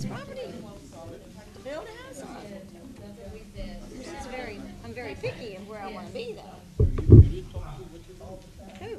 nice property to build a house on. I'm very picky of where I want to be though. Who?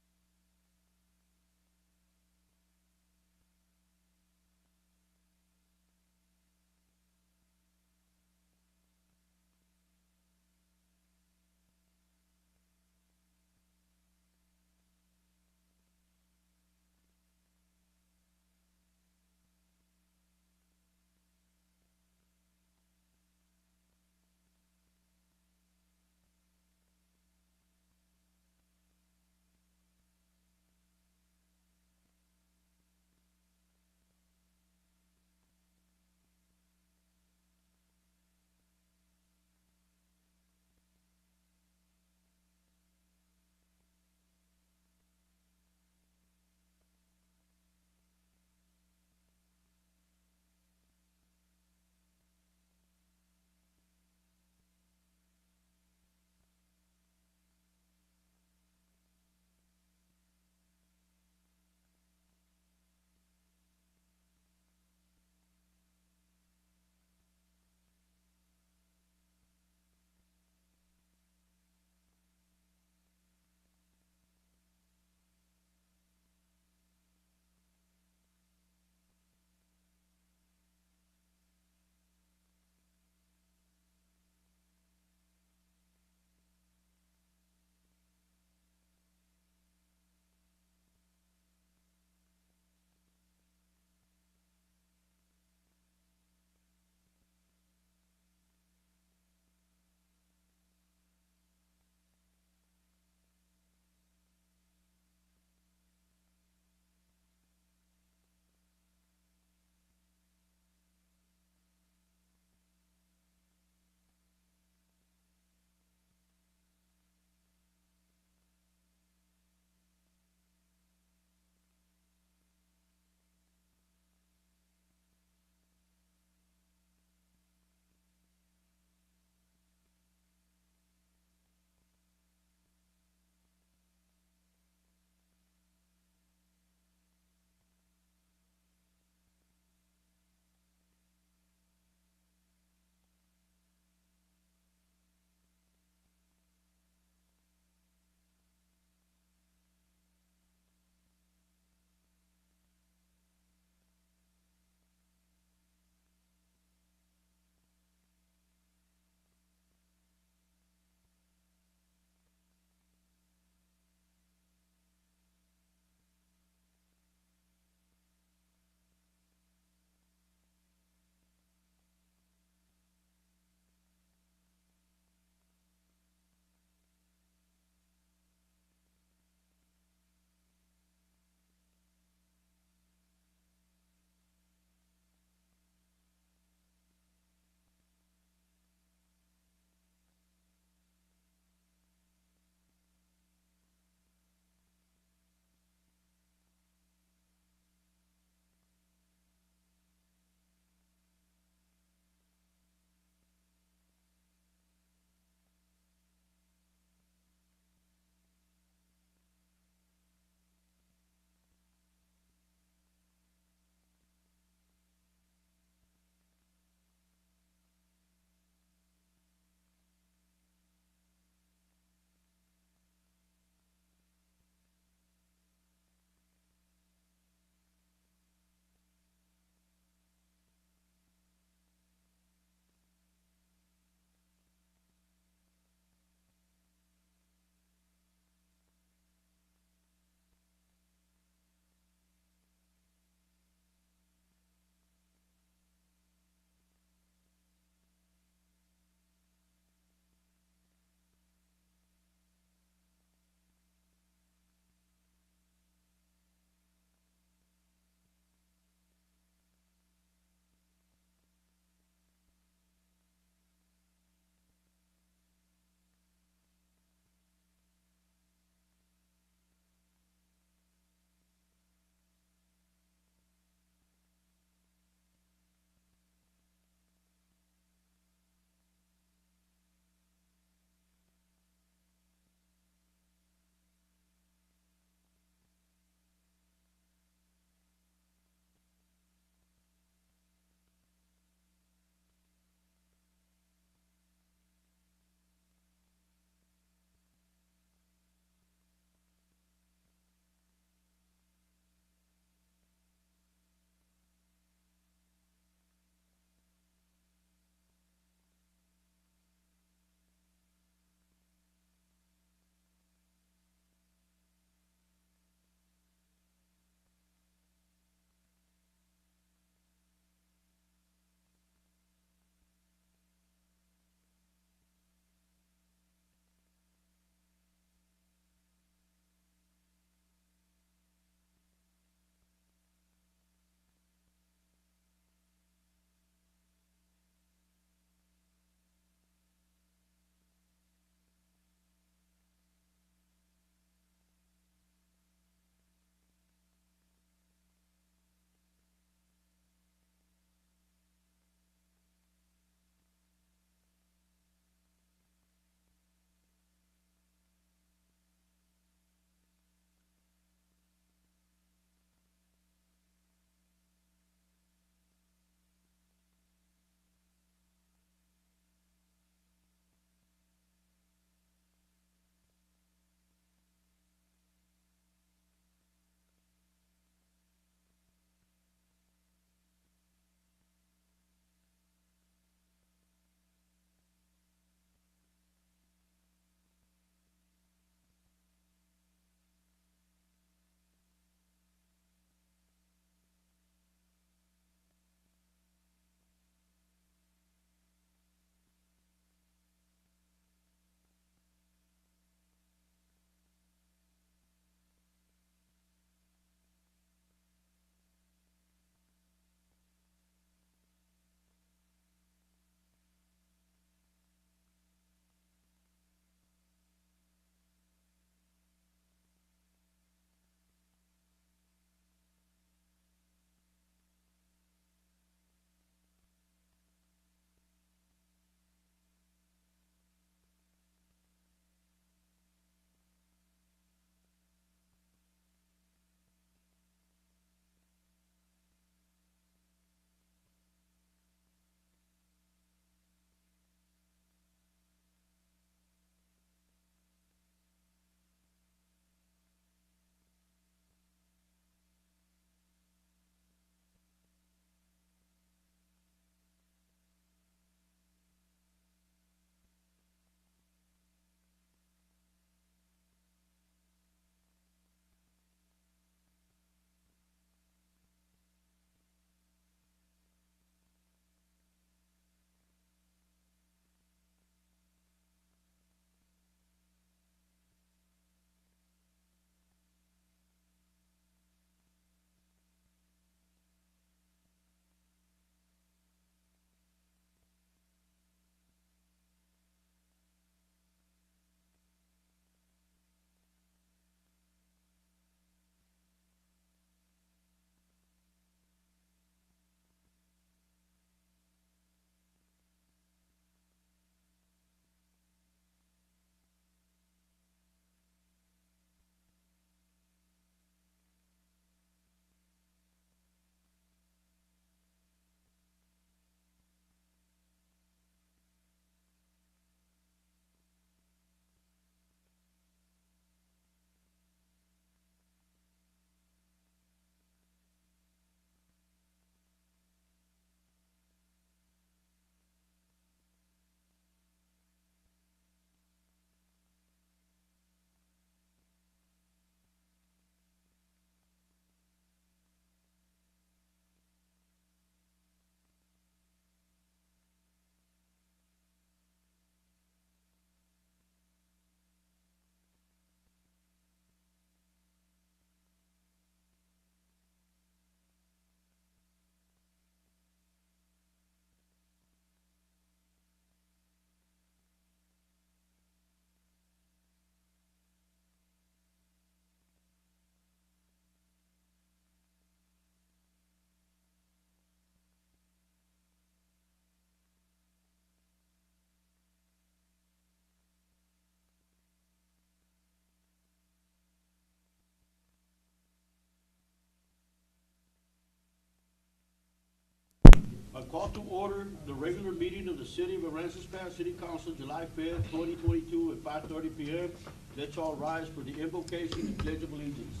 Call to order the regular meeting of the City of Aransas City Council, July 5th, 2022 at 5:30 p.m. Let's all rise for the invocation and pledge of allegiance.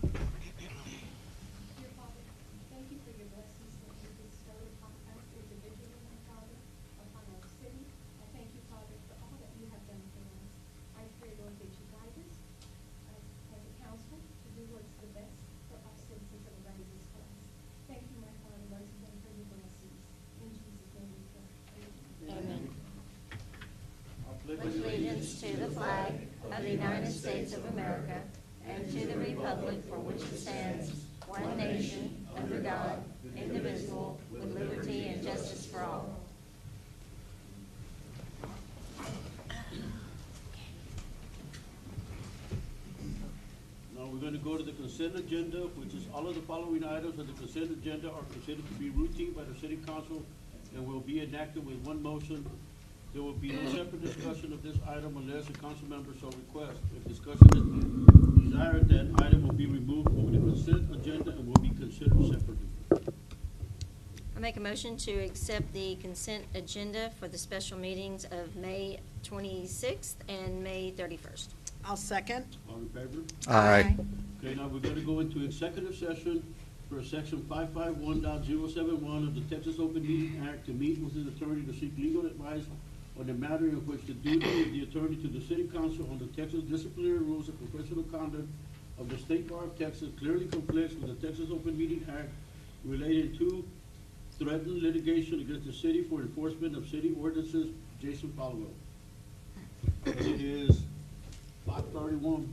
Dear Father, thank you for your blessings that you bestow upon us individually, my Father, upon our city. I thank you, Father, for all that you have done for us. I pray, Lord, that you guide us as a council to do what's the best for our citizens of Aransas class. Thank you, my Father, once again for your blessings. In Jesus' name we pray. Amen. I Pledge allegiance to the flag of the United States of America and to the republic for which it stands, one nation, under God, indivisible, with liberty and justice for all. Now we're going to go to the consent agenda, which is all of the following items on the consent agenda are considered to be routine by the City Council and will be enacted with one motion. There will be no separate discussion of this item unless a council member so requests. If discussion is desired, that item will be removed from the consent agenda and will be considered separately. I make a motion to accept the consent agenda for the special meetings of May 26th and May 31st. I'll second. All in favor? Aye. Okay, now we're gonna go into executive session for section 551.071 of the Texas Open Meeting Act to meet with an attorney to seek legal advice on the matter in which the duty of the attorney to the City Council on the Texas Disciplinary Rules of Professional Conduct of the State Bar of Texas clearly conflicts with the Texas Open Meeting Act related to threatened litigation against the city for enforcement of city ordinances. Jason Falwell. It is 5:31.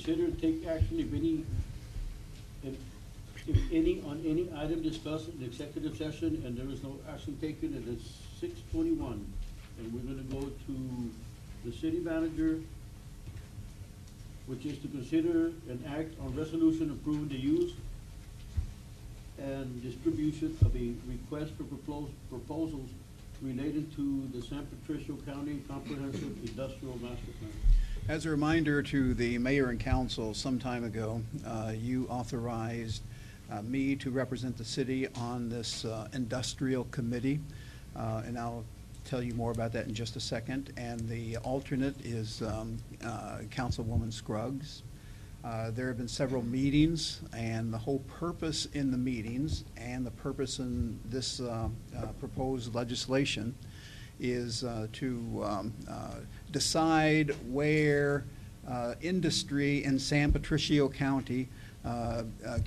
consider and take action if any, on any item discussed in executive session and there is no action taken, and it's 6:21. And we're gonna go to the city manager, which is to consider and act on resolution approving the use and distribution of a request for proposals related to the San Patricio County Comprehensive Industrial Master Plan. As a reminder to the mayor and council, some time ago, you authorized me to represent the city on this industrial committee, and I'll tell you more about that in just a second. And the alternate is Councilwoman Scruggs. There have been several meetings, and the whole purpose in the meetings and the purpose in this proposed legislation is to decide where industry in San Patricio County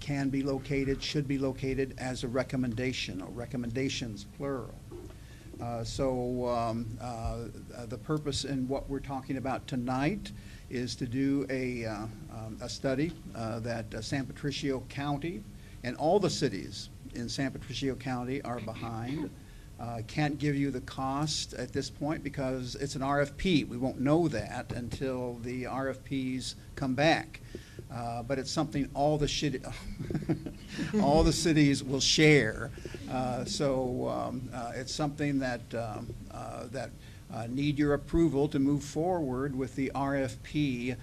can be located, should be located as a recommendation, or recommendations, plural. The purpose in what we're talking about tonight is to do a study that San Patricio County and all the cities in San Patricio County are behind. Can't give you the cost at this point because it's an RFP. We won't know that until the RFPs come back. But it's something all the all the cities will share. It's something that need your approval to move forward with the RFP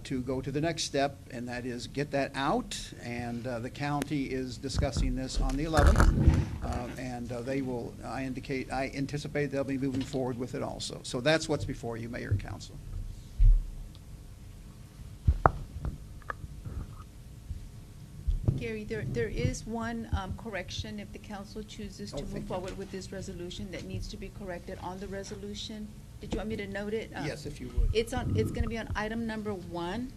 to go to the next step, and that is get that out. And the county is discussing this on the 11th, and they will. I anticipate they'll be moving forward with it also. So that's what's before you, Mayor and Council. Gary, there is one correction if the council chooses to move forward with this resolution that needs to be corrected on the resolution. Did you want me to note it? Yes, if you would. It's going to be on item number 1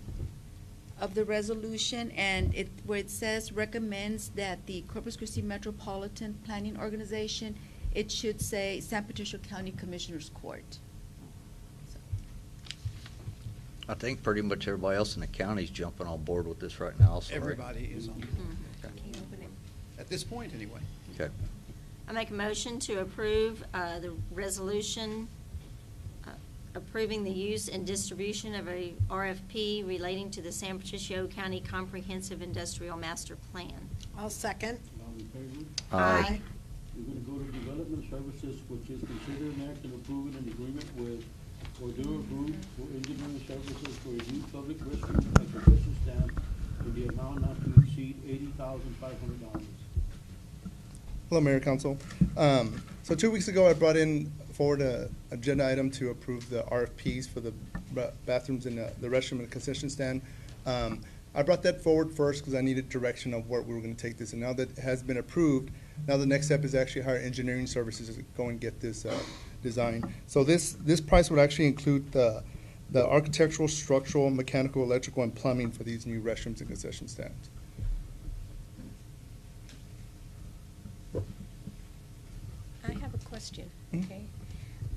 of the resolution, and where it says recommends that the Corpus Christi Metropolitan Planning Organization, it should say San Patricio County Commissioners Court. I think pretty much everybody else in the county is jumping on board with this right now. So Everybody is on board. Can you open it? At this point, anyway. Okay. I make a motion to approve the resolution approving the use and distribution of a RFP relating to the San Patricio County Comprehensive Industrial Master Plan. I'll second. All in favor? Aye. We're gonna go to Development Services, which is consider and act on approving an agreement with Cordero Group for engineering services for a new public restroom and concession stand in the amount not to exceed $80,500. Hello, Mayor, Council. So 2 weeks ago, I brought forward an agenda item to approve the RFPs for the bathrooms and the restroom and concession stand. I brought that forward first because I needed direction of where we were going to take this. And now that it has been approved, now the next step is actually hire engineering services to go and get this design. So this price would actually include the architectural, structural, mechanical, electrical, and plumbing for these new restrooms and concession stands. I have a question, okay?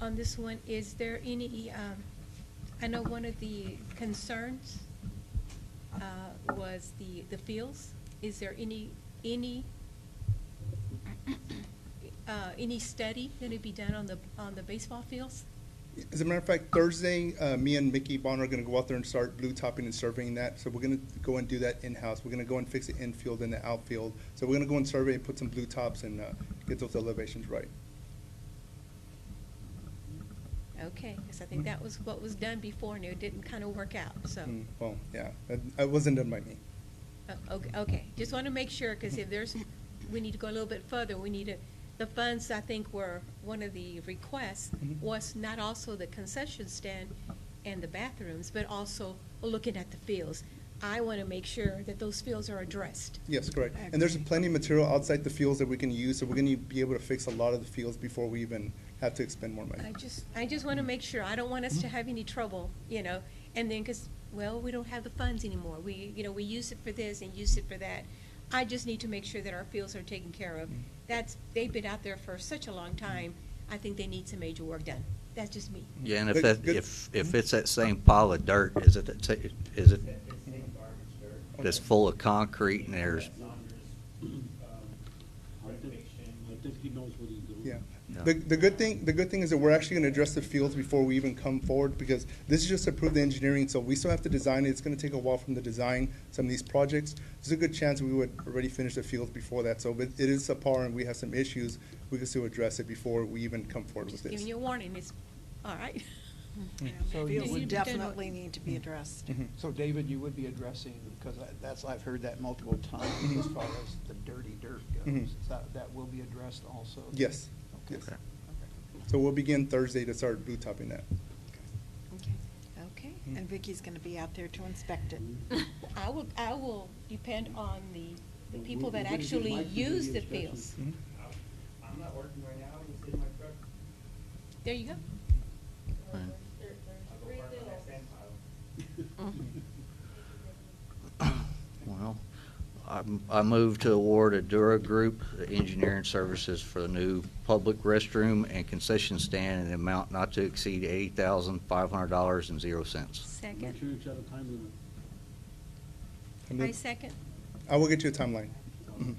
On this one, is there any, I know one of the concerns was the fields. Is there any study going to be done on the baseball fields? As a matter of fact, Thursday, me and Mickey Bonner are going to go out there and start blue topping and surveying that. So we're going to go and do that in-house. We're going to go and fix the infield and the outfield. So we're going to go and survey and put some blue tops and get those elevations right. Okay, because I think that was what was done before, and it didn't kind of work out, so. Well, yeah, it wasn't done by me. Okay, just want to make sure, because if we need to go a little bit further, the funds, I think, were, one of the requests was not also the concession stand and the bathrooms, but also looking at the fields. I want to make sure that those fields are addressed. Yes, correct. And there's plenty of material outside the fields that we can use, so we're going to be able to fix a lot of the fields before we even have to expend more money. I just want to make sure. I don't want us to have any trouble, and then, because, well, we don't have the funds anymore. We use it for this and use it for that. I just need to make sure that our fields are taken care of. They've been out there for such a long time. I think they need some major work done. That's just me. Yeah, and Good. if it's that same pile of dirt, is it? that's full of concrete, and there's, I think he knows what he's doing. Yeah. Yeah. The good thing is that we're actually gonna address the fields before we even come forward, because this is just to approve the engineering, so we still have to design it. It's gonna take a while from the design, some of these projects. There's a good chance we would already finish the fields before that, so but it is subpar and we have some issues. We can still address it before we even come forward with Just this. giving you a warning, it's, all right. So Yeah, you you would don't- definitely need to be addressed. So David, you would be addressing, because I've heard that multiple times as far as the dirty dirt goes. Mhm. That will be addressed also? Yes, yes. Okay. So we'll begin Thursday to start blue topping that. Okay. Okay, and Vicky's gonna be out there to inspect it. I will depend on the people that We're gonna get actually Mike to do use the inspection. fields. Mhm. I'm not working right now, I'm sitting in my truck. There you go. Right. I'll go park on that sand pile. well, I move to award a Dura Group the engineering services for the new public restroom and concession stand in an amount not to exceed $80,500.00. Make Second. sure it's at a time limit. And I then second. I will get you a timeline. Mhm.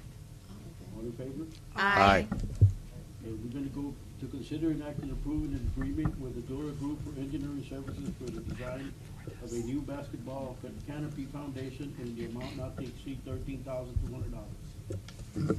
All in favor? Aye. Okay, we're gonna go to consider and act on approving an agreement with the Dora Group for engineering services for the design of a new basketball canopy foundation in the amount not to exceed $13,200.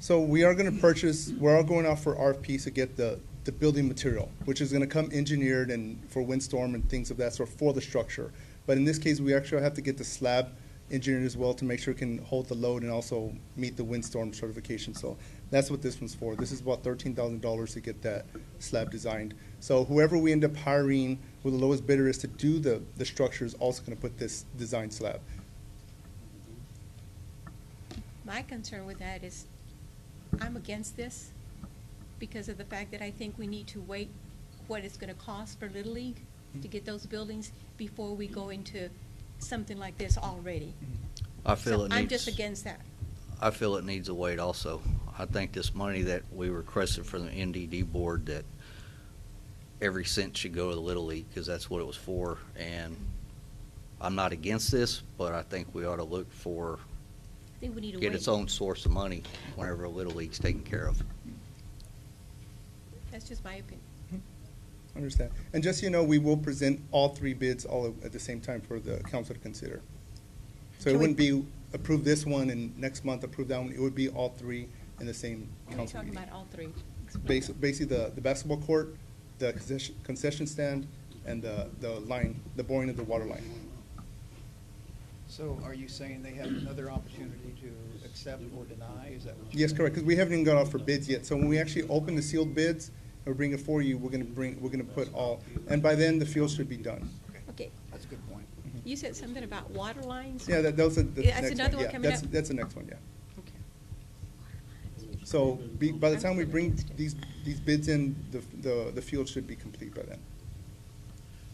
So we are gonna purchase, we're all going out for RFPs to get the building material, which is gonna come engineered and for windstorm and things of that sort for the structure. But in this case, we actually have to get the slab engineered as well to make sure it can hold the load and also meet the windstorm certification. So that's what this one's for. This is about $13,000 to get that slab designed. So whoever we end up hiring, who the lowest bidder is to do the structure, is also gonna put this design slab. My concern with that is, I'm against this because of the fact that I think we need to wait what it's gonna cost for Little League to get those buildings before we go into something like this already. I feel So it I'm just needs, against that. I feel it needs a wait also. I think this money that we requested from the NDD board, that every cent should go to the Little League, because that's what it was for. And I'm not against this, but I think we ought to look for, I think we need to wait. get its own source of money whenever a Little League's taken care of. That's just my opinion. Understand. And just so you know, we will present all three bids all at the same time for the council to consider. So it Can we- wouldn't be approve this one and next month approve that one. It would be all three in the same We're council talking meeting. about all three. Basically, the basketball court, the concession stand, and the line, the boring of the water line. So are you saying they have another opportunity to accept or deny? Is that what you're Yes, saying? correct, because we haven't even got out for bids yet. So when we actually open the sealed bids, or bring it for you, we're gonna put all, and by then, the field should be done. Okay, That's a good point. you said something about water lines? Yeah, those are the Yeah, that's next another one Yeah, coming up? That's the next one, yeah. Okay. So by the time we bring these bids in, the field should be complete by then.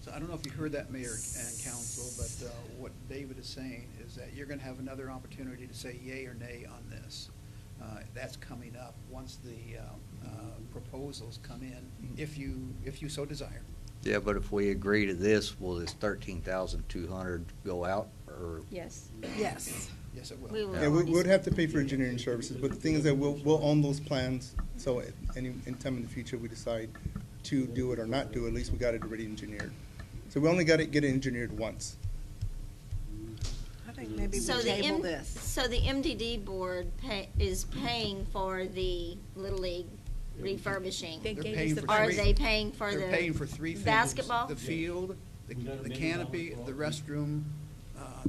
So I don't know if you heard that, Mayor and Council, but what David is saying is that you're going to have another opportunity to say yay or nay on this. That's coming up once the proposals come in, if you so desire. Yeah, but if we agree to this, will this 13,200 go out, or? Yes. Yes. Yes, it will. We will. Yeah, we would have to pay for engineering services, but the thing is that we'll own those plans, so any time in the future we decide to do it or not do it, at least we got it already engineered. So we only got to get it engineered once. I think maybe we So the table M- this. So the MDD board is paying for the Little League refurbishing? They They're gave paying us the for Or are three- they paying for They're paying for three the fields. basketball? The field, We got the $1 million canopy, for all the three. restroom,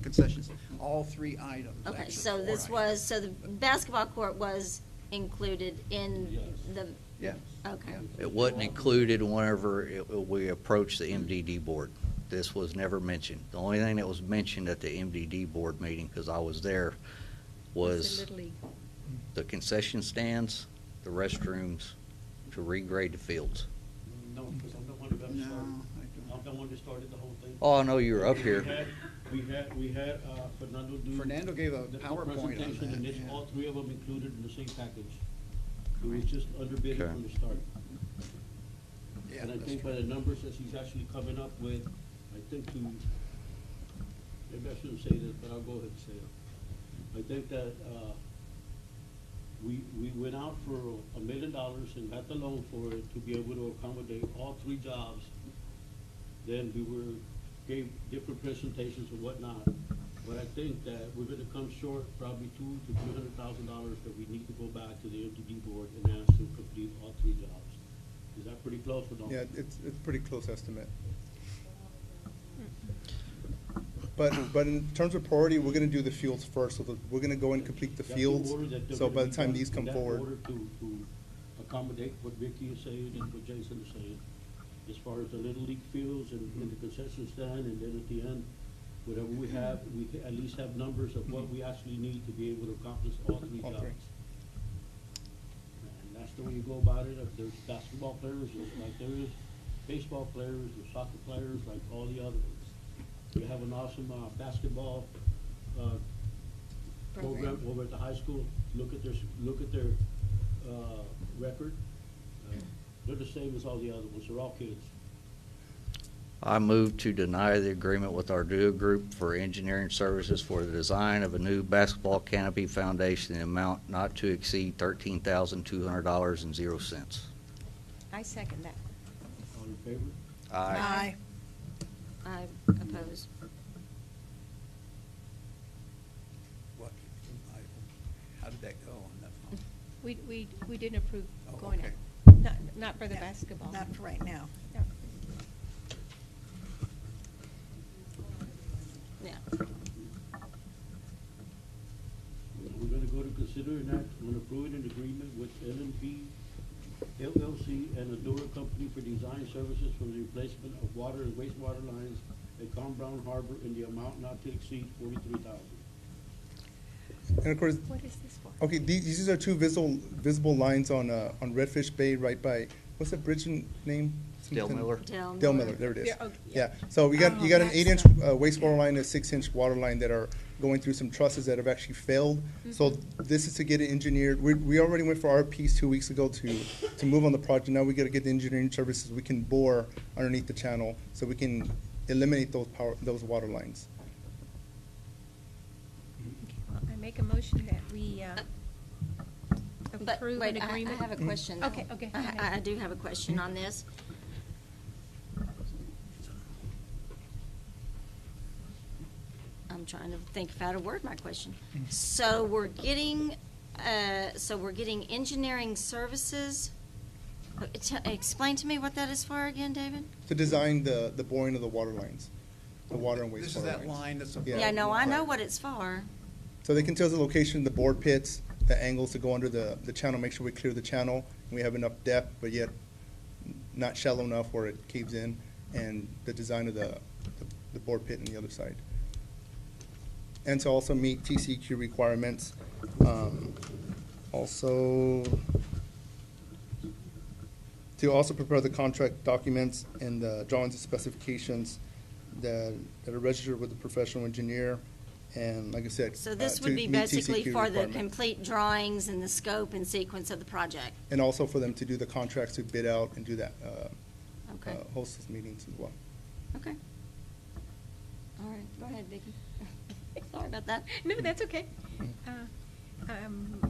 concessions, all three items. Okay, actually, so four this items. was, so the basketball court was included in the, Yeah. okay. Yeah. It wasn't included whenever we approached the MDD board. This was never mentioned. The only thing that was mentioned at the MDD board meeting, because I was there, It's the was Little League. the concession stands, the restrooms, to regrade the fields. No, because I'm the one who got it No, started. I don't. I'm the one that started the whole thing. Oh, I know you were up here. We had Fernando do. Fernando gave a the PowerPoint on presentation, that, and it's yeah. all three of them included in the same package. It was just underbid Okay. from the start. Yeah, And I that's think true. by the numbers that he's actually coming up with, I think to maybe I shouldn't say this, but I'll go ahead and say it. I think that, we went out for $1 million and got the loan for it to be able to accommodate all 3 jobs. Then gave different presentations and whatnot. But I think that we're gonna come short probably $200,000 to $300,000 that we need to go back to the MTD board and ask to complete all 3 jobs. Is that pretty close or no? Yeah, it's pretty close estimate. But in terms of priority, we're gonna do the fields first, so we're gonna go and complete the That's fields. order that they're So gonna by the be time done these come in that forward. order to accommodate what Vicky is saying and what Jason is saying, as far as the Little League fields and the concession stand, and then at the end, whatever we have, we at least have numbers of what we actually need to be able to accomplish all 3 All jobs. 3. And that's the way you go about it. If there's basketball players, just like there is baseball players, there's soccer players, like all the other ones. We have an awesome basketball program over at the high school. Look at their record. They're the same as all the other ones. They're all kids. I move to deny the agreement with our duo group for engineering services for the design of a new basketball canopy foundation in amount not to exceed $13,200.00. I second that. All in favor? Aye. I oppose. What, how did that go on that phone? We didn't approve Oh, going okay. out. Not for the Yeah, basketball. Not for right now. No. Yeah. We're gonna go to consider an act on approving an agreement with L&B LLC and Adora Company for design services for the replacement of water and wastewater lines at Calm Brown Harbor in the amount not to exceed $43,000. And of course, What is this for? okay, these are 2 visible lines on Redfish Bay, right by, what's that bridge name? Dale Something- Miller. Dale Miller, there it is. Yeah, okay, Yeah, yeah. so you got Oh, an that's 8-inch the- wastewater line, a 6-inch water line that are going through some trusses that have actually failed. So this is to get it engineered. We already went for RPs 2 weeks ago to move on the project. Now we gotta get the engineering services. We can bore underneath the channel so we can eliminate those water lines. I make a motion that we But approve wait, an I agreement. have a question. though. Okay, okay, go ahead. I do have a question on this. I'm trying to think of how to word my question. So we're getting engineering services. Explain to me what that is for again, David? To design the boring of the water lines, the water and wastewater lines. This is that line that's above. Yeah. Yeah, no, I know Right. what it's for. So they can tell us the location, the bore pits, the angles to go under the channel, make sure we clear the channel, and we have enough depth, but yet not shallow enough where it caves in, and the design of the bore pit on the other side. And to also meet TCEQ requirements. Also, to also prepare the contract documents and the drawings and specifications that are registered with the professional engineer. And like I said. So this to would be meet basically TCEQ for the requirement. complete drawings and the scope and sequence of the project. And also for them to do the contracts, to bid out and do that, Okay, host those meetings as well. okay. All right, go ahead, Vicki. Sorry about that. No, that's okay.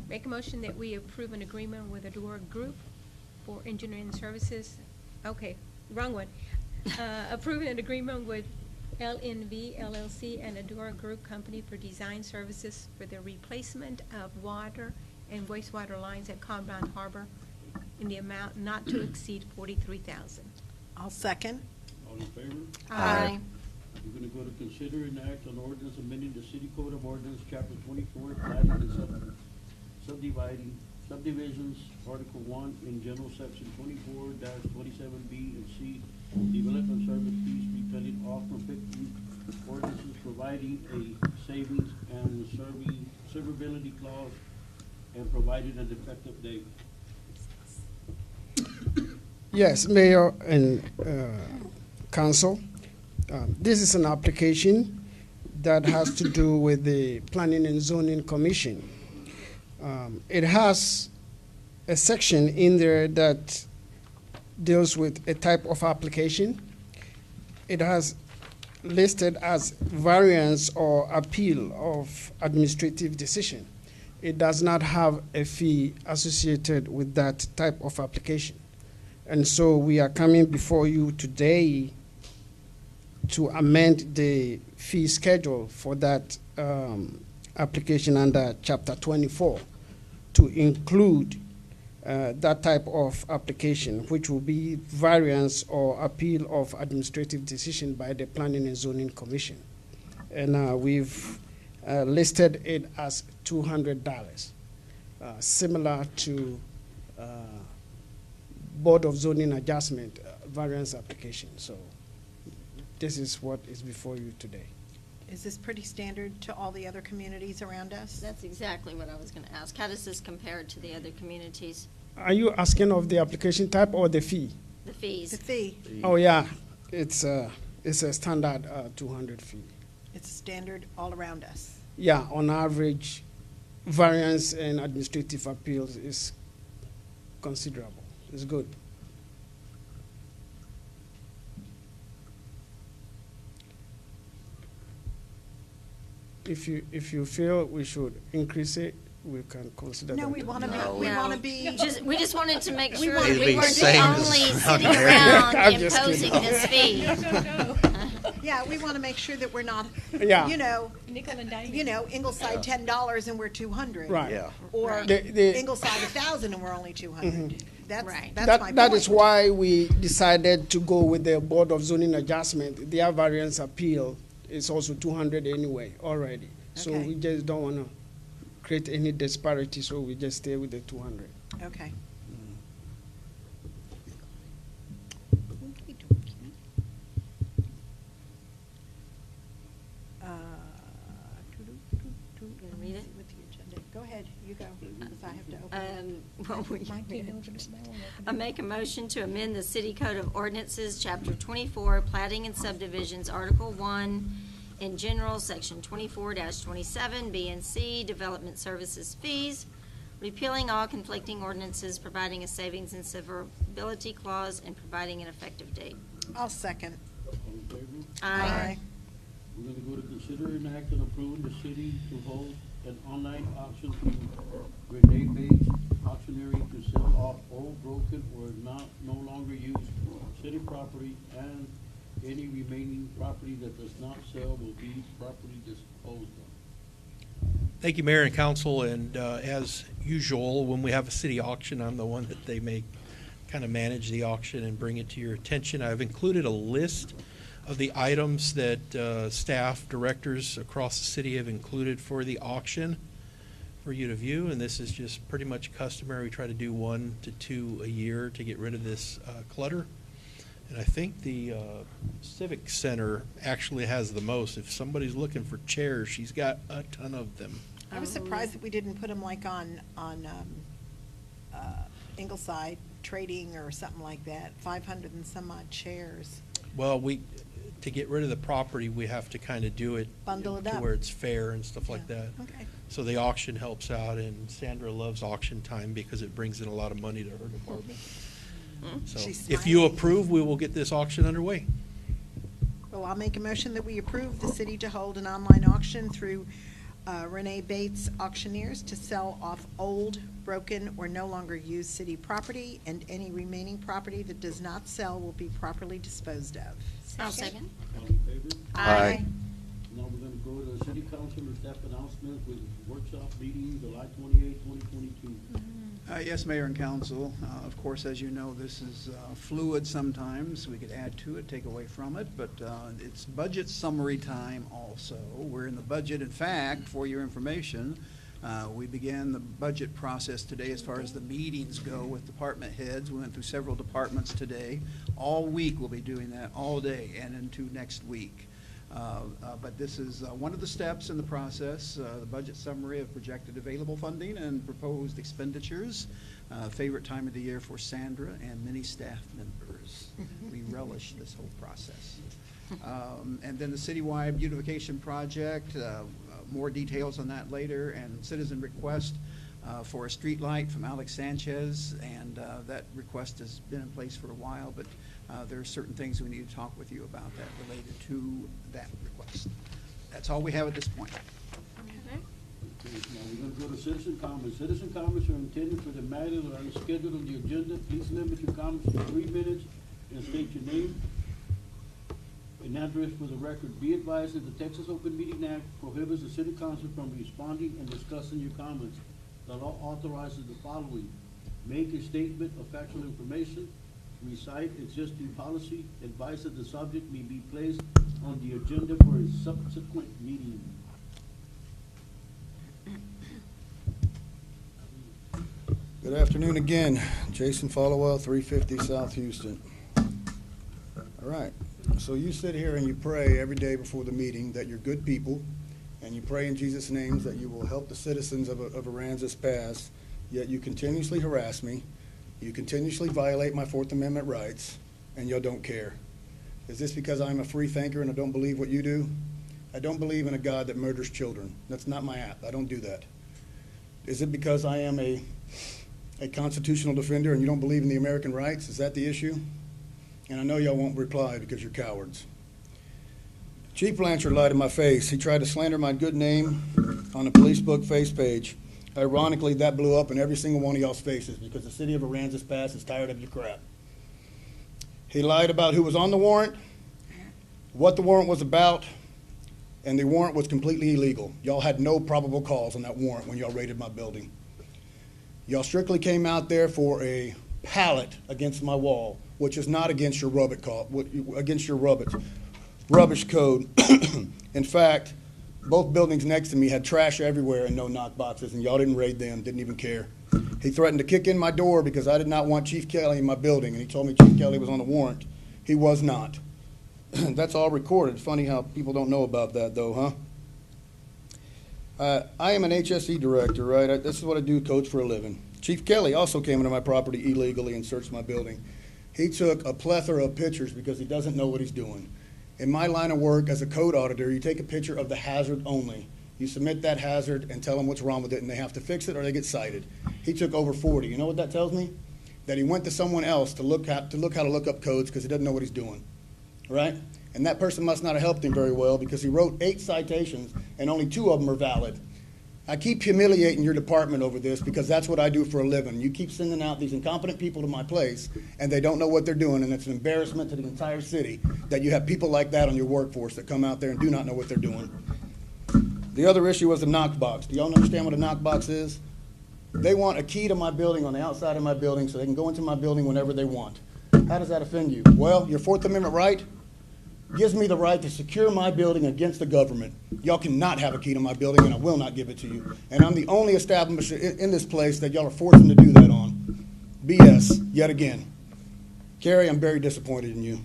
Make a motion that we approve an agreement with Adora Group for engineering services. Okay, wrong one. Approving an agreement with LNV LLC and Adora Group Company for design services for the replacement of water and wastewater lines at Calm Brown Harbor in the amount not to exceed $43,000. I'll second. All in favor? Aye. We're gonna go to consider an act on ordinance amending the city code of ordinance, chapter 24, planning and subdivisions, article 1, in general section 24-27B and C, development service fees repaying off conflicting ordinances, providing a savings and severability clause, and providing an effective date. Yes, Mayor and Council. This is an application that has to do with the Planning and Zoning Commission. It has a section in there that deals with a type of application. It has listed as variance or appeal of administrative decision. It does not have a fee associated with that type of application. And so we are coming before you today to amend the fee schedule for that application under Chapter 24 to include that type of application, which will be variance or appeal of administrative decision by the Planning and Zoning Commission. And we've listed it as $200, similar to Board of Zoning Adjustment variance application. So this is what is before you today. Is this pretty standard to all the other communities around us? That's exactly what I was going to ask. How does this compare to the other communities? Are you asking of the application type or the fee? The fees? The fee, Oh, yeah, it's a standard 200 fee. it's standard all around us. Yeah, on average, variance and administrative appeals is considerable. It's good. If you feel we should increase it, we can consider No, that. we want to be, No. we No. want to be, We just wanted to make We sure want that it to we be weren't the same as only around sitting here. around I'm just imposing kidding. this fee. yeah, we want to make sure that we're not, Yeah. Nickel and dime. Ingleside $10 and we're 200. Right. Yeah. Or The- Ingleside 1,000 and we're only 200. That's Right. my point. That is why we decided to go with the Board of Zoning Adjustment. Their variance appeal is also 200 anyway already. So Okay. we just don't want to create any disparity, so we just stay with the 200. Okay. Gonna read it? With the agenda. Go ahead, you go, because I have to open it. Well, I make a motion to amend the City Code of Ordinances, Chapter 24, Plating and Subdivisions, Article 1, in general, Section 24-27, B and C, Development Services Fees, repealing all conflicting ordinances, providing a savings and severability clause, and providing an effective date. I'll second. All in favor? Aye. We're gonna go to consider an act on approving the city to hold an online auction through Renee-based auctionery to sell off old, broken, or no longer used city property, and any remaining property that does not sell will be properly disposed of. Thank you, Mayor and Council, and as usual, when we have a city auction, I'm the one that they may kind of manage the auction and bring it to your attention. I've included a list of the items that staff, directors across the city have included for the auction for you to view, and this is just pretty much customary. We try to do 1 to 2 a year to get rid of this clutter. And I think the Civic Center actually has the most. If somebody's looking for chairs, she's got a ton of them. I was surprised that we didn't put them like on Ingleside Trading or something like that, 500 and some odd chairs. Well, to get rid of the property, we have to kind of do it Bundle it to up. where it's fair and stuff like Yeah. that. Okay. So the auction helps out, and Sandra loves auction time because it brings in a lot of money to her department. So She's if you smiling. approve, we will get this auction underway. Well, I'll make a motion that we approve the city to hold an online auction through Renee Bates Auctioneers to sell off old, broken, or no longer used city property, and any remaining property that does not sell will be properly disposed of. I'll second. All in favor? Aye. Now we're gonna go to city council and staff announcement with workshop meeting July 28, 2022. Yes, Mayor and Council. Of course, as you know, this is fluid sometimes. We could add to it, take away from it, but it's budget summary time also. We're in the budget. In fact, for your information, we began the budget process today as far as the meetings go with department heads. We went through several departments today. All week we'll be doing that, all day and into next week. But this is one of the steps in the process, the budget summary of projected available funding and proposed expenditures. Favorite time of the year for Sandra and many staff members. We relish this whole process. And then the citywide beautification project, more details on that later, and citizen request for a street light from Alex Sanchez, and that request has been in place for a while, but there are certain things we need to talk with you about that related to that request. That's all we have at this point. Okay, now we're gonna go to citizen comments. Citizen comments are intended for the matters that are scheduled on the agenda. Please limit your comments to 3 minutes and state your name and address for the record. Be advised that the Texas Open Meeting Act prohibits the city council from responding and discussing your comments. The law authorizes the following: make a statement of factual information, recite existing policy, advise that the subject may be placed on the agenda for a subsequent meeting. Good afternoon again. Jason Followell, 350 South Houston. All right, so you sit here and you pray every day before the meeting that you're good people, and you pray in Jesus' name that you will help the citizens of Aransas Pass, yet you continuously harass me, you continuously violate my Fourth Amendment rights, and you don't care. Is this because I'm a free thinker and I don't believe what you do? I don't believe in a God that murders children. That's not my app. I don't do that. Is it because I am a constitutional defender and you don't believe in the American rights? Is that the issue? And I know y'all won't reply because you're cowards. Chief Blanchard lied to my face. He tried to slander my good name on the police book face page. Ironically, that blew up in every single one of y'all's faces because the city of Aransas Pass is tired of your crap. He lied about who was on the warrant, what the warrant was about, and the warrant was completely illegal. Y'all had no probable cause on that warrant when y'all raided my building. Y'all strictly came out there for a pallet against my wall, which is not against your rubbish code. In fact, both buildings next to me had trash everywhere and no knock boxes, and y'all didn't raid them, didn't even care. He threatened to kick in my door because I did not want Chief Kelly in my building, and he told me Chief Kelly was on the warrant. He was not. That's all recorded. Funny how people don't know about that, though, huh? I am an HSE director, right? This is what I do, coach for a living. Chief Kelly also came into my property illegally and searched my building. He took a plethora of pictures because he doesn't know what he's doing. In my line of work as a code auditor, you take a picture of the hazard only. You submit that hazard and tell them what's wrong with it, and they have to fix it or they get cited. He took over 40. You know what that tells me? That he went to someone else to look how to look up codes because he doesn't know what he's doing, right? And that person must not have helped him very well because he wrote 8 citations and only 2 of them are valid. I keep humiliating your department over this because that's what I do for a living. You keep sending out these incompetent people to my place and they don't know what they're doing, and it's an embarrassment to the entire city that you have people like that on your workforce that come out there and do not know what they're doing. The other issue was the knock box. Do y'all understand what a knock box is? They want a key to my building on the outside of my building so they can go into my building whenever they want. How does that offend you? Well, your Fourth Amendment right gives me the right to secure my building against the government. Y'all cannot have a key to my building, and I will not give it to you. And I'm the only establishment in this place that y'all are forcing to do that on. BS, yet again. Kerry, I'm very disappointed in you.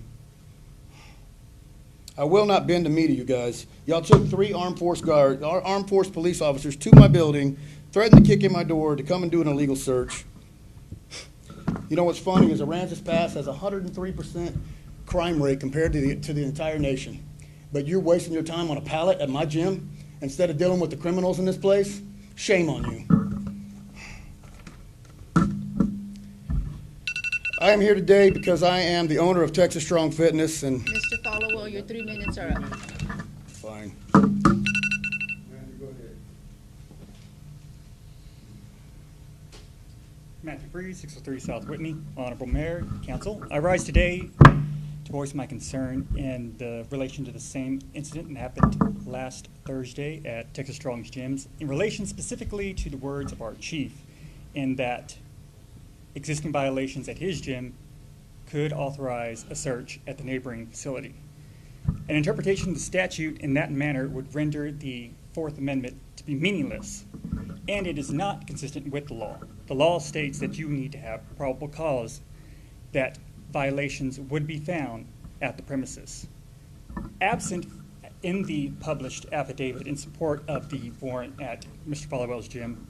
I will not bend the knee to you guys. Y'all took 3 armed force police officers to my building, threatened to kick in my door to come and do an illegal search. You know what's funny is Aransas Pass has 103% crime rate compared to the entire nation. But you're wasting your time on a pallet at my gym instead of dealing with the criminals in this place? Shame on you. I am here today because I am the owner of Texas Strong Fitness and... Mr. Followell, your 3 minutes are up. Fine. Matthew Freeze, 603 South Whitney. Honorable Mayor, Council. I rise today to voice my concern in relation to the same incident that happened last Thursday at Texas Strong's gyms in relation specifically to the words of our chief in that existing violations at his gym could authorize a search at the neighboring facility. An interpretation of the statute in that manner would render the Fourth Amendment to be meaningless, and it is not consistent with the law. The law states that you need to have probable cause that violations would be found at the premises. Absent in the published affidavit in support of the warrant at Mr. Followell's gym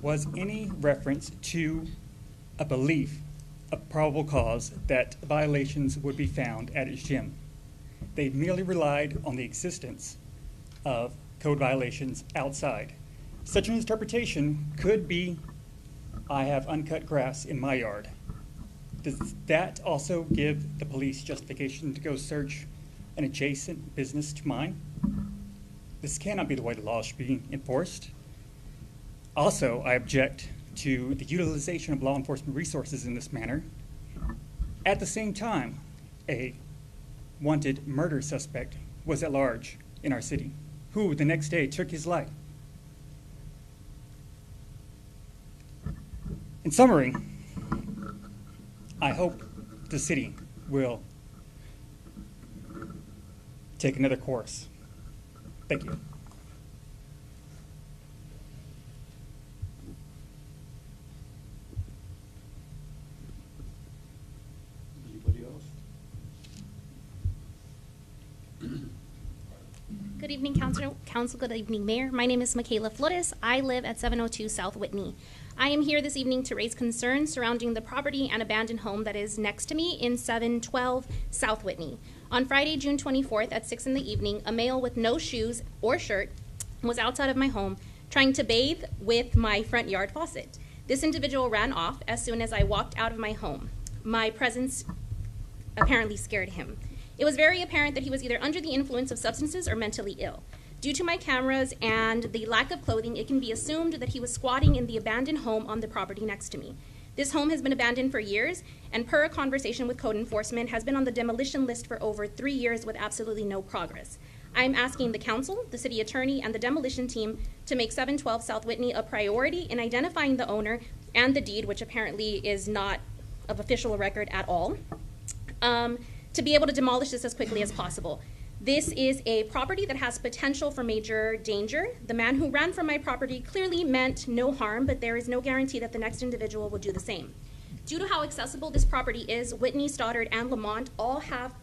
was any reference to a belief of probable cause that violations would be found at his gym. They merely relied on the existence of code violations outside. Such an interpretation could be I have uncut grass in my yard. Does that also give the police justification to go search an adjacent business to mine? This cannot be the way the law should be enforced. Also, I object to the utilization of law enforcement resources in this manner. At the same time, a wanted murder suspect was at large in our city, who the next day took his life. In summary, I hope the city will take another course. Thank you. Anybody else? Good evening, Council. Good evening, Mayor. My name is Michaela Flores. I live at 702 South Whitney. I am here this evening to raise concerns surrounding the property and abandoned home that is next to me in 712 South Whitney. On Friday, June 24th at 6 in the evening, a male with no shoes or shirt was outside of my home trying to bathe with my front yard faucet. This individual ran off as soon as I walked out of my home. My presence apparently scared him. It was very apparent that he was either under the influence of substances or mentally ill. Due to my cameras and the lack of clothing, it can be assumed that he was squatting in the abandoned home on the property next to me. This home has been abandoned for years, and per a conversation with code enforcement, has been on the demolition list for over 3 years with absolutely no progress. I'm asking the council, the city attorney, and the demolition team to make 712 South Whitney a priority in identifying the owner and the deed, which apparently is not of official record at all, to be able to demolish this as quickly as possible. This is a property that has potential for major danger. The man who ran from my property clearly meant no harm, but there is no guarantee that the next individual will do the same. Due to how accessible this property is, Whitney, Stoddard, and Lamont all have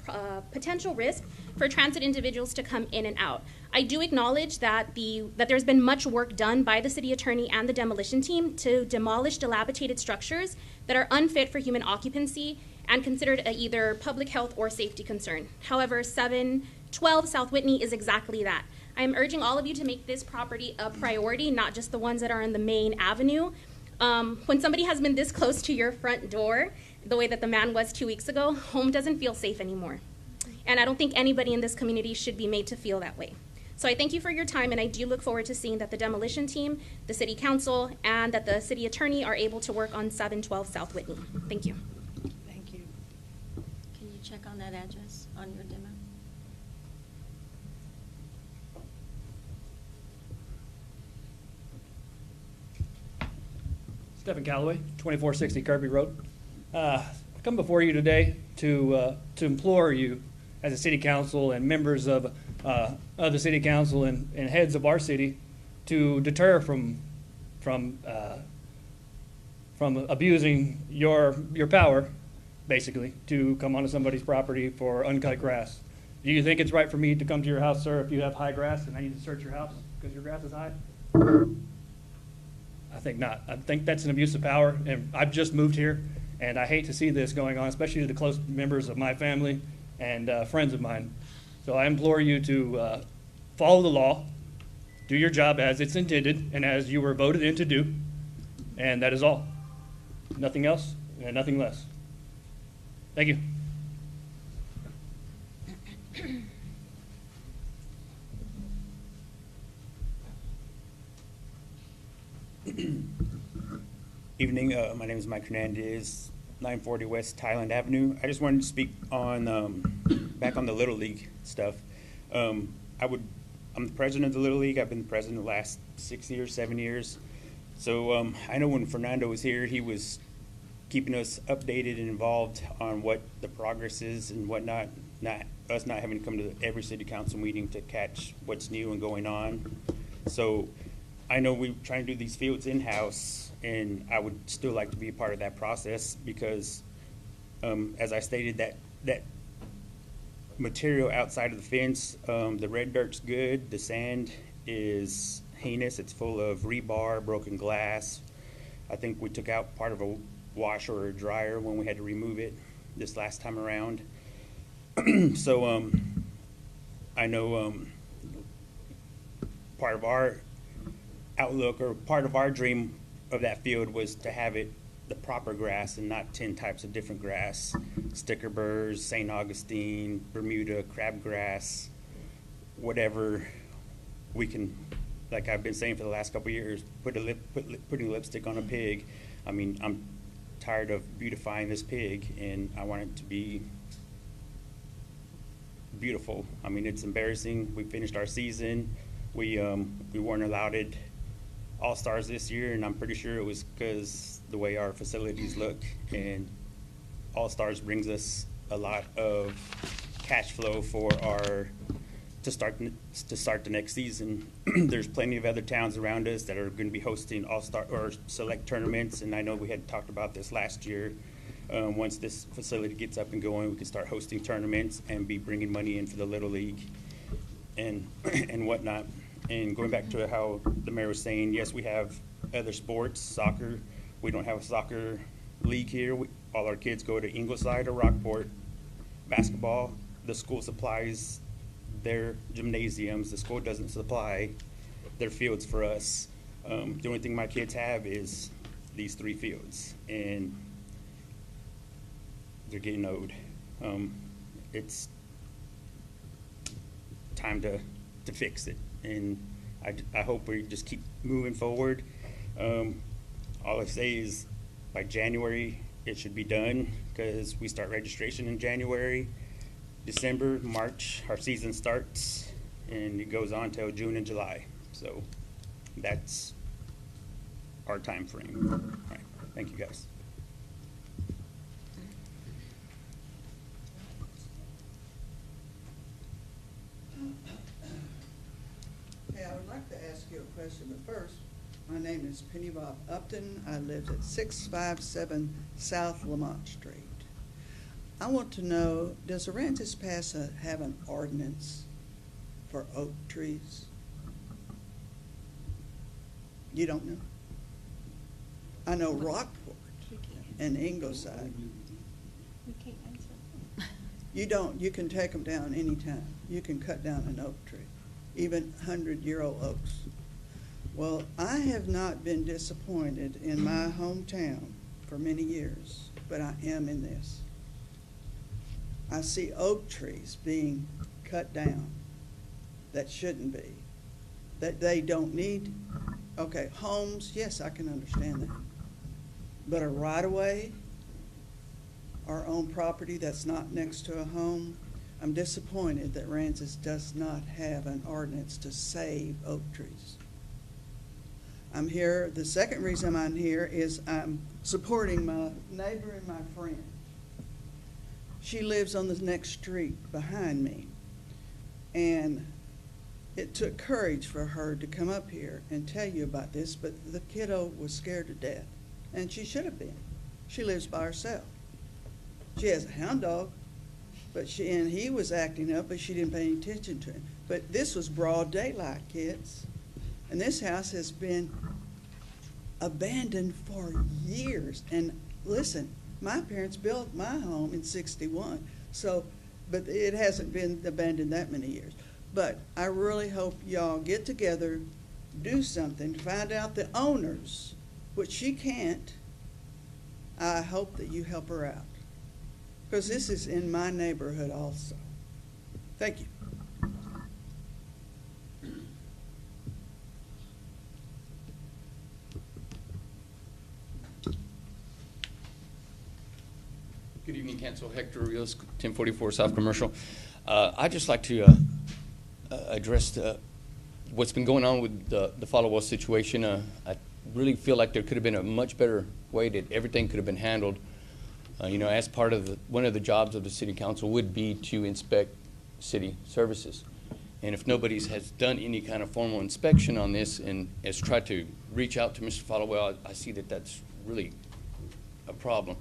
potential risk for transit individuals to come in and out. I do acknowledge that there's been much work done by the city attorney and the demolition team to demolish dilapidated structures that are unfit for human occupancy and considered a either public health or safety concern. However, 712 South Whitney is exactly that. I am urging all of you to make this property a priority, not just the ones that are in the main avenue. When somebody has been this close to your front door, the way that the man was 2 weeks ago, home doesn't feel safe anymore. And I don't think anybody in this community should be made to feel that way. So I thank you for your time, and I do look forward to seeing that the demolition team, the city council, and that the city attorney are able to work on 712 South Whitney. Thank you. Thank you. Can you check on that address on your demo? Stephen Calloway, 2460 Kirby Road. I come before you today to implore you, as a city council and members of the city council and heads of our city, to deter from abusing your power, basically, to come onto somebody's property for uncut grass. Do you think it's right for me to come to your house, sir, if you have high grass and I need to search your house because your grass is high? I think not. I think that's an abuse of power, and I've just moved here, and I hate to see this going on, especially to the close members of my family and friends of mine. So I implore you to follow the law, do your job as it's intended and as you were voted in to do, and that is all. Nothing else and nothing less. Thank you. Evening, my name is Mike Hernandez, 940 West Thailand Avenue. I just wanted to speak on, back on the Little League stuff. I'm the president of the Little League. I've been the president the last 6 years, 7 years. So I know when Fernando was here, he was keeping us updated and involved on what the progress is and whatnot, not having to come to every city council meeting to catch what's new and going on. So I know we're trying to do these fields in-house, and I would still like to be a part of that process because, as I stated, that material outside of the fence, the red dirt's good, the sand is heinous, it's full of rebar, broken glass. I think we took out part of a washer or a dryer when we had to remove it this last time around. So I know part of our outlook or part of our dream of that field was to have it the proper grass and not 10 types of different grass. Sticker burrs, St. Augustine, Bermuda, crabgrass, whatever we can, like I've been saying for the last couple of years, putting lipstick on a pig. I mean, I'm tired of beautifying this pig, and I want it to be beautiful. I mean, it's embarrassing. We finished our season. We weren't allowed All-Stars this year, and I'm pretty sure it was because the way our facilities look. And All-Stars brings us a lot of cash flow for to start the next season. There's plenty of other towns around us that are going to be hosting All-Star or select tournaments, and I know we had talked about this last year. Once this facility gets up and going, we can start hosting tournaments and be bringing money in for the Little League and whatnot. And going back to how the mayor was saying, yes, we have other sports, soccer. We don't have a soccer league here. All our kids go to Ingleside or Rockport. Basketball, the school supplies their gymnasiums. The school doesn't supply their fields for us. The only thing my kids have is these 3 fields, and they're getting owed. It's time to fix it, and I hope we just keep moving forward. All I say is by January it should be done, because we start registration in January. December, March, our season starts, and it goes on till June and July. So that's our time frame. All right. Thank you, guys. Hey, I would like to ask you a question, but first, my name is Penny Bob Upton. I live at 657 South Lamont Street. I want to know, does Aransas Pass have an ordinance for oak trees? You don't know? I know Rockport and Ingleside. We can't answer. You can take them down anytime. You can cut down an oak tree, even 100-year-old oaks. Well, I have not been disappointed in my hometown for many years, but I am in this. I see oak trees being cut down that shouldn't be, that they don't need. Okay, homes, yes, I can understand that. But a right-of-way, our own property that's not next to a home, I'm disappointed that Aransas does not have an ordinance to save oak trees. I'm here, the second reason I'm here is I'm supporting my neighbor and my friend. She lives on the next street behind me, and it took courage for her to come up here and tell you about this, but the kiddo was scared to death, and she should have been. She lives by herself. She has a hound dog, and he was acting up, but she didn't pay any attention to him. But this was broad daylight, kids, and this house has been abandoned for years. And listen, my parents built my home in '61, but it hasn't been abandoned that many years. But I really hope y'all get together, do something, find out the owners, which she can't. I hope that you help her out, because this is in my neighborhood also. Thank you. Good evening, Council. Hector Rios, 1044 South Commercial. I'd just like to address what's been going on with the follow-up situation. I really feel like there could have been a much better way that everything could have been handled. As part of one of the jobs of the City Council would be to inspect city services. And if nobody has done any kind of formal inspection on this and has tried to reach out to Mr. Followell, I see that that's really a problem.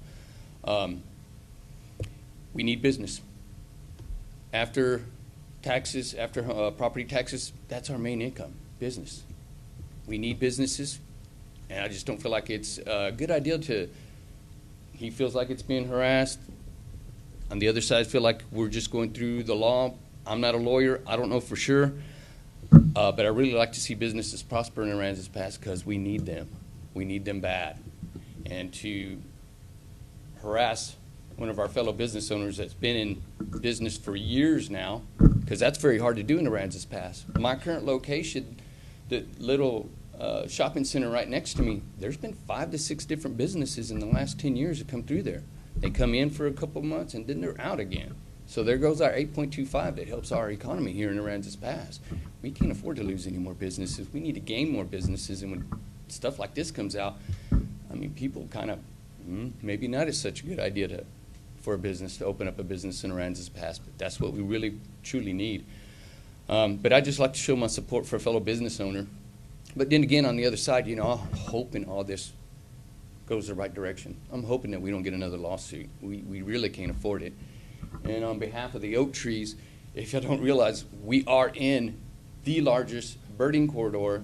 We need business. After taxes, after property taxes, that's our main income, business. We need businesses, and I just don't feel like it's a good idea he feels like it's being harassed. On the other side, I feel like we're just going through the law. I'm not a lawyer. I don't know for sure. But I really like to see businesses prosper in Aransas Pass because we need them. We need them bad. And to harass one of our fellow business owners that's been in business for years now, because that's very hard to do in Aransas Pass. My current location, the little shopping center right next to me, there's been 5 to 6 different businesses in the last 10 years that come through there. They come in for a couple of months and then they're out again. So there goes our 8.25 that helps our economy here in Aransas Pass. We can't afford to lose any more businesses. We need to gain more businesses, and when stuff like this comes out, I mean, people kind of, maybe not is such a good idea for a business to open up a business in Aransas Pass, but that's what we really, truly need. But I'd just like to show my support for a fellow business owner. But then again, on the other side, I'm hoping all this goes the right direction. I'm hoping that we don't get another lawsuit. We really can't afford it. And on behalf of the oak trees, if you don't realize, we are in the largest birding corridor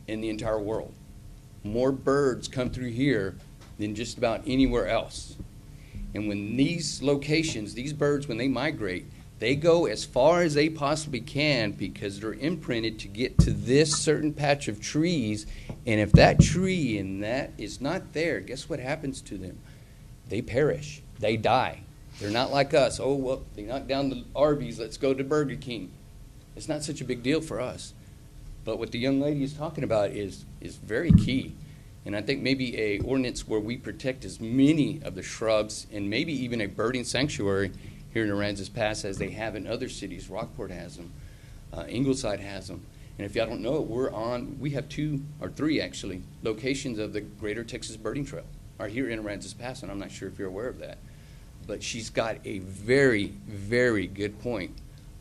in the entire world. More birds come through here than just about anywhere else. And when these locations, these birds, when they migrate, they go as far as they possibly can because they're imprinted to get to this certain patch of trees. And if that tree and that is not there, guess what happens to them? They perish. They die. They're not like us. Oh, well, they knocked down the Arby's, let's go to Burger King. It's not such a big deal for us. But what the young lady is talking about is very key. And I think maybe a ordinance where we protect as many of the shrubs and maybe even a birding sanctuary here in Aransas Pass as they have in other cities. Rockport has them. Ingleside has them. And if y'all don't know it, we have 2 or 3 actually locations of the Greater Texas Birding Trail are here in Aransas Pass, and I'm not sure if you're aware of that. But she's got a very, very good point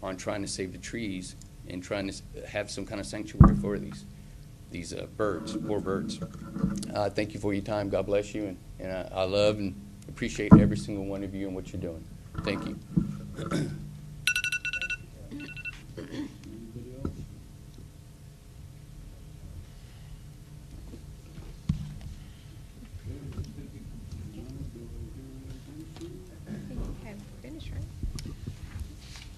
on trying to save the trees and trying to have some kind of sanctuary for these birds, poor birds. Thank you for your time. God bless you. And I love and appreciate every single one of you and what you're doing. Thank you.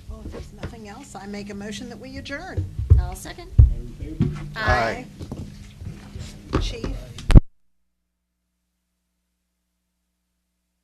Well, if there's nothing else, I make a motion that we adjourn. I'll second. All in favor? Aye. Chief?